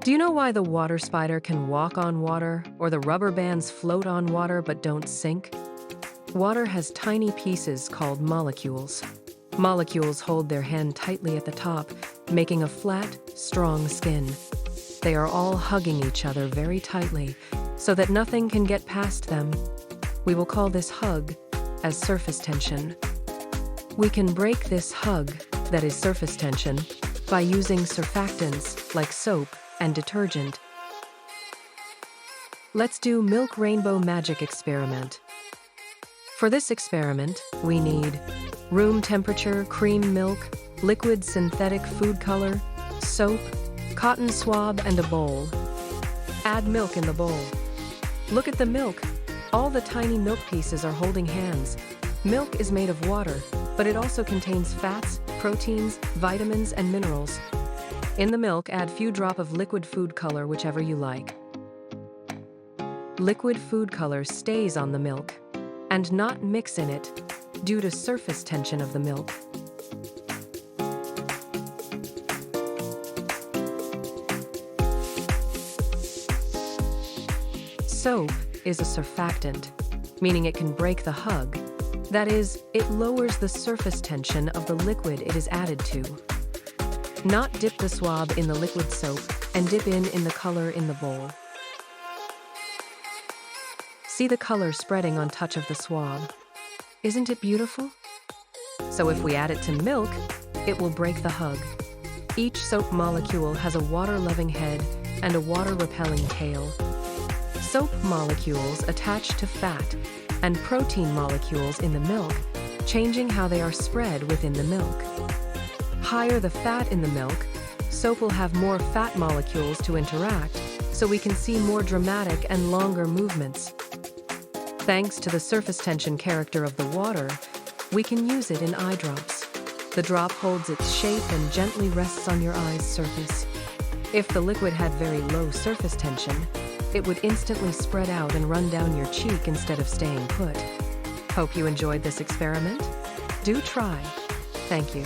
Do you know why the water spider can walk on water or the rubber bands float on water but don't sink? Water has tiny pieces called molecules. Molecules hold their hand tightly at the top, making a flat, strong skin. They are all hugging each other very tightly so that nothing can get past them. We will call this hug as surface tension. We can break this hug, that is surface tension, by using surfactants like soap and detergent. Let's do milk rainbow magic experiment. For this experiment, we need room temperature cream milk, liquid synthetic food color, soap, cotton swab, and a bowl. Add milk in the bowl. Look at the milk. All the tiny milk pieces are holding hands. Milk is made of water, but it also contains fats, proteins, vitamins, and minerals. In the milk, add few drop of liquid food color, whichever you like. Liquid food color stays on the milk and not mix in it due to surface tension of the milk. Soap is a surfactant, meaning it can break the hug. That is, it lowers the surface tension of the liquid it is added to. Not dip the swab in the liquid soap and dip in the color in the bowl. See the color spreading on touch of the swab. Isn't it beautiful? So if we add it to milk, it will break the hug. Each soap molecule has a water-loving head and a water-repelling tail. Soap molecules attach to fat and protein molecules in the milk, changing how they are spread within the milk. Higher the fat in the milk, soap will have more fat molecules to interact, so we can see more dramatic and longer movements. Thanks to the surface tension character of the water, we can use it in eye drops. The drop holds its shape and gently rests on your eye's surface. If the liquid had very low surface tension, it would instantly spread out and run down your cheek instead of staying put. Hope you enjoyed this experiment. Do try. Thank you.